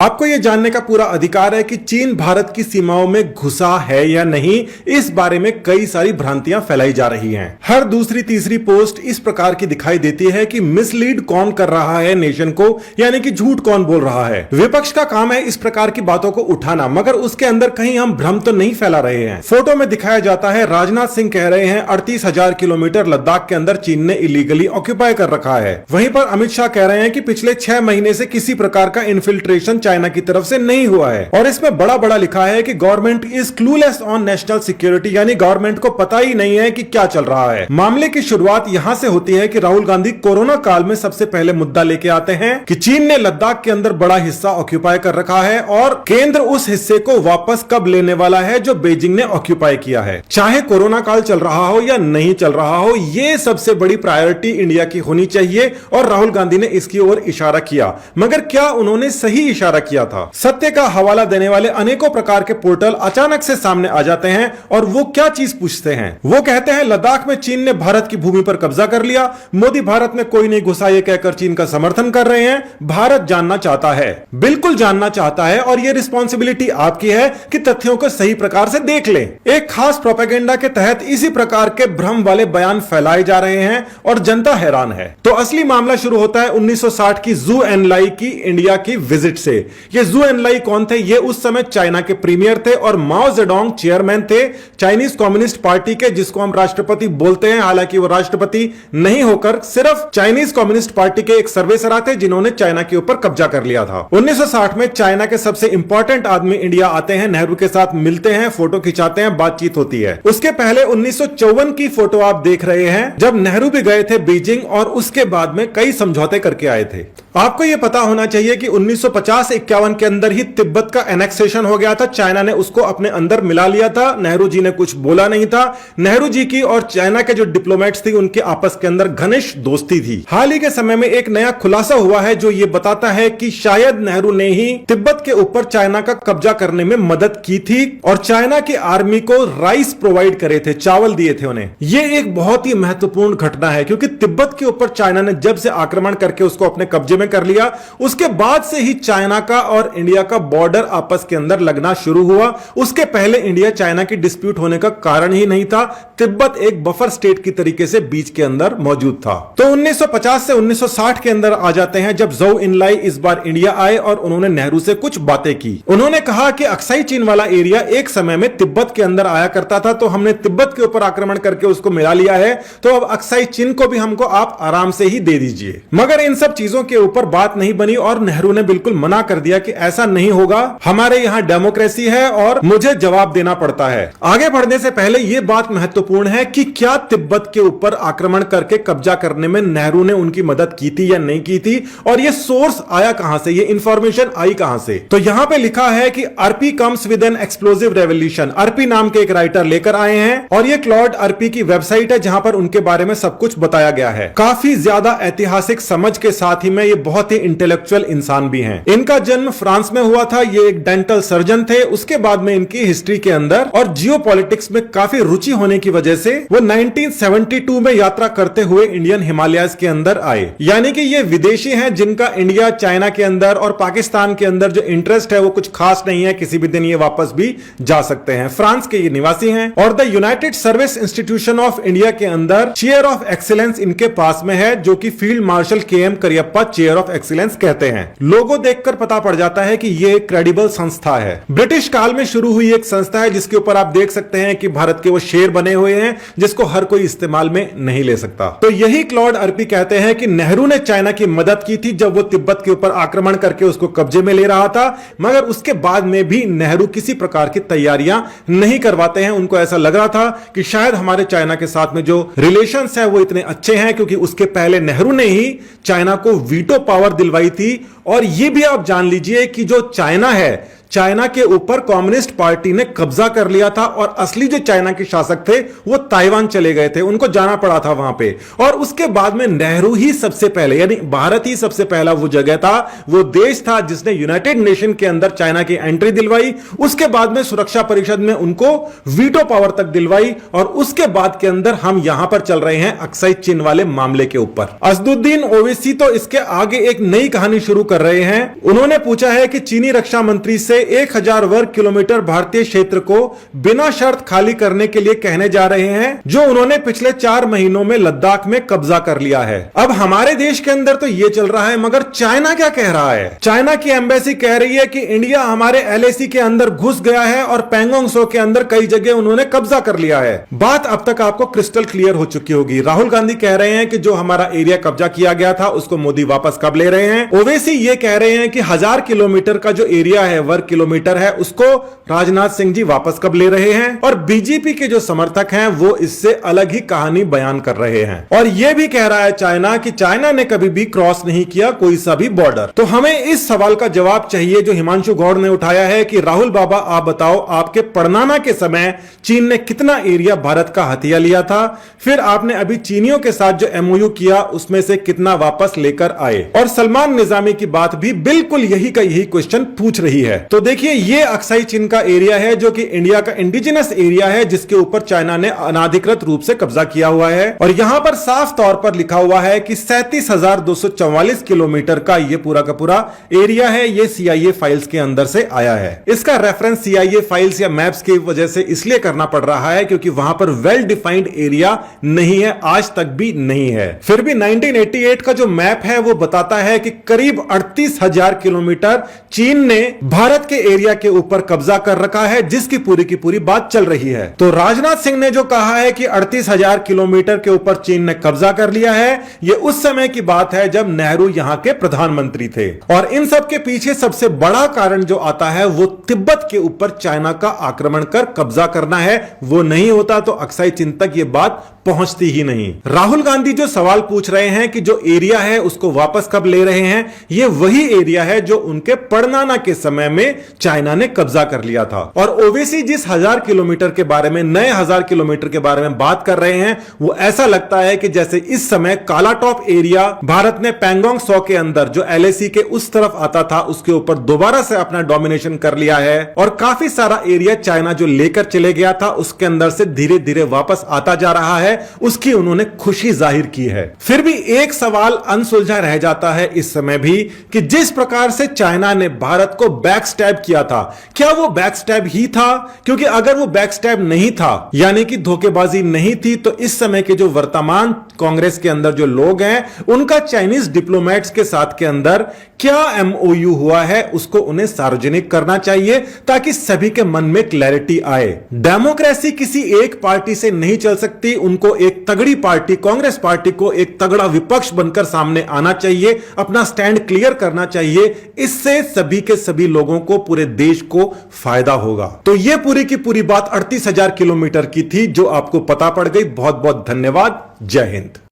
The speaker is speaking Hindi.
आपको यह जानने का पूरा अधिकार है कि चीन भारत की सीमाओं में घुसा है या नहीं। इस बारे में कई सारी भ्रांतियां फैलाई जा रही हैं। हर दूसरी तीसरी पोस्ट इस प्रकार की दिखाई देती है कि मिसलीड कौन कर रहा है नेशन को, यानी कि झूठ कौन बोल रहा है। विपक्ष का काम है इस प्रकार की बातों को उठाना, मगर उसके अंदर कहीं हम भ्रम तो नहीं फैला रहे हैं। फोटो में दिखाया जाता है राजनाथ सिंह कह रहे हैं 38,000 किलोमीटर लद्दाख के अंदर चीन ने इलीगली ऑक्यूपाई कर रखा है। वहीं पर अमित शाह कह रहे हैं कि पिछले 6 महीने से किसी प्रकार का इन्फिल्ट्रेशन चाइना की तरफ से नहीं हुआ है। और इसमें बड़ा बड़ा लिखा है कि government is clueless on national security, यानी गवर्नमेंट को पता ही नहीं है कि क्या चल रहा है। मामले की शुरुआत यहां से होती है कि राहुल गांधी कोरोना काल में सबसे पहले मुद्दा लेके आते हैं कि चीन ने लद्दाख के अंदर बड़ा हिस्सा ऑक्यूपाई कर रखा है और केंद्र उस हिस्से को वापस कब लेने वाला है जो बीजिंग ने ऑक्यूपाई किया है। चाहे कोरोना काल चल रहा हो या नहीं चल रहा हो, यह सबसे बड़ी प्रायोरिटी इंडिया की होनी चाहिए और राहुल गांधी ने इसकी ओर इशारा किया। मगर क्या उन्होंने सही इशारा किया था? सत्य का हवाला देने वाले अनेकों प्रकार के पोर्टल अचानक से सामने आ जाते हैं और वो क्या चीज पूछते हैं। वो कहते हैं लद्दाख में चीन ने भारत की भूमि पर कब्जा कर लिया, मोदी भारत में कोई नहीं घुसा ये कहकर चीन का समर्थन कर रहे हैं। भारत जानना चाहता है, बिल्कुल जानना चाहता है, और ये रिस्पॉन्सिबिलिटी आपकी है कि तथ्यों को सही प्रकार से देख लें। एक खास प्रोपेगेंडा के तहत इसी प्रकार के भ्रम वाले बयान फैलाए जा रहे हैं और जनता हैरान है। तो असली मामला शुरू होता है 1960 की जू एनलाई की इंडिया की विजिट से। ये जू एनलाई कौन थे? ये उस समय चाइना के प्रीमियर थे और माओ जेडोंग चेयरमैन थे चाइनीज कम्युनिस्ट पार्टी के, जिसको हम राष्ट्रपति बोलते हैं। हालांकि वो राष्ट्रपति नहीं होकर सिर्फ चाइनीज कम्युनिस्ट पार्टी के एक सर्वेसरा थे जिन्होंने चाइना के ऊपर कब्जा कर लिया था। 1960 में चाइना के सबसे इंपॉर्टेंट आदमी इंडिया आते हैं, नेहरू के साथ मिलते हैं, फोटो खिंचाते हैं, बातचीत होती है। उसके पहले 1954 की फोटो आप देख रहे हैं जब नेहरू भी गए थे बीजिंग और उसके बाद में कई समझौते करके आए थे। आपको यह पता होना चाहिए कि 1950-51 के अंदर ही तिब्बत का एनेक्सेशन हो गया था। चाइना ने उसको अपने अंदर मिला लिया था। नेहरू जी ने कुछ बोला नहीं था। नेहरू जी की और चाइना के जो डिप्लोमेट्स थी उनके आपस के अंदर घनिष्ठ दोस्ती थी। हाल ही के समय में एक नया खुलासा हुआ है जो ये बताता है कि शायद नेहरू ने ही तिब्बत के ऊपर चाइना का कब्जा करने में मदद की थी और चाइना की आर्मी को राइस प्रोवाइड करे थे, चावल दिए थे उन्हें। यह एक बहुत ही महत्वपूर्ण घटना है क्योंकि तिब्बत के ऊपर चाइना ने जब से आक्रमण करके उसको अपने कब्जे में कर लिया, उसके बाद से ही चाइना का और इंडिया का बॉर्डर आपस के अंदर लगना शुरू हुआ। उसके पहले इंडिया चाइना की डिस्प्यूट होने का कारण ही नहीं था। तिब्बत एक बफर स्टेट की तरीके से बीच के अंदर मौजूद था। तो 1950 से 1960 के अंदर आ जाते हैं जब जौ इनलाई इस बार इंडिया आए और उन्होंने नेहरू से कुछ बातें की। उन्होंने कहा कि अक्साई चीन वाला एरिया एक समय में तिब्बत के अंदर आया करता था, तो हमने तिब्बत के ऊपर आक्रमण करके उसको मिला लिया है, तो अब अक्साई चीन को भी हमको आप आराम से ही दे दीजिए। मगर इन सब चीजों के ऊपर बात नहीं बनी और नेहरू ने बिल्कुल मना कर दिया कि ऐसा नहीं होगा, हमारे यहां डेमोक्रेसी है और मुझे जवाब देना पड़ता है। आगे बढ़ने से पहले यह बात महत्वपूर्ण है कि क्या तिब्बत के ऊपर आक्रमण करके कब्जा करने में नेहरू ने उनकी मदद की थी या नहीं की थी, और यह सोर्स आया कहां से, यह इंफॉर्मेशन आई कहां से? तो यहां पे लिखा है कि Arpi comes with N explosive revolution. Arpi नाम के एक राइटर लेकर आए हैं और यह क्लॉड अर्पी की वेबसाइट है जहां पर उनके बारे में सब कुछ बताया गया है। काफी ज्यादा ऐतिहासिक समझ के साथ ही में ये बहुत ही इंटेलेक्चुअल इंसान भी हैं। इनका जन्म फ्रांस में हुआ था। ये एक डेंटल सर्जन थे। उसके बाद में इनकी हिस्ट्री के अंदर और जियोपॉलिटिक्स में काफी रुचि होने की वजह से वो 1972 में यात्रा करते हुए इंडियन हिमालयाज के अंदर आए। यानी कि ये विदेशी हैं जिनका इंडिया, चाइना के अंदर और पाकिस्तान के अंदर जो इंटरेस्ट है वो कुछ खास नहीं है। किसी भी दिन ये वापस भी जा सकते हैं। फ्रांस के ये निवासी हैं और the United service institution of India के अंदर चेयर ऑफ एक्सीलेंस इनके पास में है, जो कि field marshal KM Cariappa chair of excellence कहते हैं। लोगो देखकर पता पड़ जाता है कि यह एक क्रेडिबल संस्था है। ब्रिटिश काल में शुरू हुई एक संस्था है जिसके ऊपर आप देख सकते हैं कि भारत के वो शेर बने हुए हैं जिसको हर कोई इस्तेमाल में नहीं ले सकता। तो यही क्लॉड अर्पी कहते हैं कि नेहरू ने चाइना की मदद की थी जब वो तिब्बत के ऊपर आक्रमण करके उसको कब्जे में ले रहा था, मगर उसके बाद में भी नेहरू किसी प्रकार की तैयारियां नहीं करवाते हैं। उनको ऐसा लग रहा था कि शायद हमारे चाइना के साथ में जो रिलेशंस है वो इतने अच्छे हैं क्योंकि उसके पहले नेहरू ने ही चाइना को वीटो पावर दिलवाई थी। और ये भी आप जान लीजिए कि जो चाइना है, चाइना के ऊपर कम्युनिस्ट पार्टी ने कब्जा कर लिया था और असली जो चाइना के शासक थे वो ताइवान चले गए थे, उनको जाना पड़ा था वहां पे। और उसके बाद में नेहरू ही सबसे पहले, यानी भारत ही सबसे पहला वो जगह था, वो देश था जिसने यूनाइटेड नेशन के अंदर चाइना की एंट्री दिलवाई। उसके बाद में सुरक्षा परिषद में उनको वीटो पावर तक दिलवाई और उसके बाद के अंदर हम यहां पर चल रहे हैं अक्साई चीन वाले मामले के ऊपर। असदुद्दीन ओवैसी तो इसके आगे एक नई कहानी शुरू कर रहे हैं। उन्होंने पूछा है कि चीनी रक्षा मंत्री से 1000 वर्ग किलोमीटर भारतीय क्षेत्र को बिना शर्त खाली करने के लिए कहने जा रहे हैं, जो उन्होंने पिछले 4 महीनों में लद्दाख में कब्जा कर लिया है। अब हमारे देश के अंदर तो यह चल रहा है, मगर चाइना क्या कह रहा है? चाइना की एम्बेसी कह रही है कि इंडिया हमारे LAC के अंदर घुस गया है और पैंगोंग त्सो के अंदर कई जगह उन्होंने कब्जा कर लिया है। बात अब तक आपको क्रिस्टल क्लियर हो चुकी होगी। राहुल गांधी कह रहे हैं कि जो हमारा एरिया कब्जा किया गया था उसको मोदी वापस कब ले रहे हैं। ओवैसी ये कह रहे हैं कि 1000 किलोमीटर का जो एरिया है, वर्ग किलोमीटर है, उसको राजनाथ सिंह जी वापस कब ले रहे हैं। और बीजेपी के जो समर्थक हैं वो इससे अलग ही कहानी बयान कर रहे हैं और यह भी कह रहा है चाइना कि चाइना ने कभी भी क्रॉस नहीं किया कोई सा भी बॉर्डर। तो हमें इस सवाल का जवाब चाहिए जो हिमांशु गौड़ ने उठाया है कि राहुल बाबा आप बताओ, आपके पड़नाना के समय चीन ने कितना एरिया भारत का हथिया लिया था, फिर आपने अभी चीनियों के साथ जो MOU किया उसमें से कितना वापस लेकर आए। और सलमान निजामी की बात भी बिल्कुल यही का यही क्वेश्चन पूछ रही है। तो देखिए ये अक्साई चीन का एरिया है जो कि इंडिया का इंडिजिनस एरिया है, जिसके ऊपर चाइना ने अनाधिकृत रूप से कब्जा किया हुआ है। और यहां पर साफ तौर पर लिखा हुआ है कि 37,244 किलोमीटर का ये पूरा का पूरा एरिया है, ये CIA फाइल्स के अंदर से आया है। इसका रेफरेंस CIA फाइल्स या मैप्स की वजह से इसलिए करना पड़ रहा है क्योंकि वहां पर वेल डिफाइंड एरिया नहीं है, आज तक भी नहीं है। फिर भी 1988 का जो मैप है वो बताता है कि करीब 38,000 किलोमीटर चीन ने भारत के एरिया के ऊपर कब्जा कर रखा है, जिसकी पूरी की पूरी बात चल रही है। तो राजनाथ सिंह ने जो कहा है कि 38,000 किलोमीटर के ऊपर चीन ने कब्जा कर लिया है, यह उस समय की बात है जब नेहरू यहां के प्रधानमंत्री थे। और इन सब के पीछे सबसे बड़ा कारण जो आता है वो तिब्बत के ऊपर चाइना का आक्रमण कर कब्जा करना है। वो नहीं होता तो अक्साई चीन तक ये बात पहुंचती ही नहीं। राहुल गांधी जो सवाल पूछ रहे हैं कि जो एरिया है उसको वापस कब ले रहे हैं, ये वही एरिया है जो उनके पड़नाना के समय में चाइना ने कब्जा कर लिया था। और ओवैसी जिस 1000 किलोमीटर के बारे में, नए 1000 किलोमीटर के बारे में बात कर रहे हैं, वो ऐसा लगता है कि जैसे इस समय कालाटॉप एरिया भारत ने पैंगोंग त्सो के अंदर जो LAC के उस तरफ आता था उसके ऊपर दोबारा से अपना डोमिनेशन कर लिया है और काफी सारा एरिया चाइना जो लेकर चले गया था उसके अंदर से धीरे धीरे वापस आता जा रहा है, उसकी उन्होंने खुशी जाहिर की है। फिर भी एक सवाल अनसुलझा रह जाता है इस समय भी कि जिस प्रकार से चाइना ने भारत को बैकस्टैब किया था, क्या वो बैकस्टैब ही था? क्योंकि अगर वो बैकस्टैब नहीं था, यानी कि धोखेबाजी नहीं थी, तो इस समय के जो वर्तमान कांग्रेस के अंदर जो लोग हैं उनका चाइनीज डिप्लोमेट्स के साथ के अंदर क्या MOU हुआ है उसको उन्हें सार्वजनिक करना चाहिए ताकि सभी के मन में क्लैरिटी आए। डेमोक्रेसी किसी एक पार्टी से नहीं चल सकती, उनको एक तगड़ी पार्टी, कांग्रेस पार्टी को एक तगड़ा विपक्ष बनकर सामने आना चाहिए, अपना स्टैंड क्लियर करना चाहिए। इससे सभी के सभी लोगों को, पूरे देश को फायदा होगा। तो यह पूरी की पूरी बात 38,000 किलोमीटर की थी जो आपको पता पड़ गई। बहुत बहुत धन्यवाद। जय हिंद।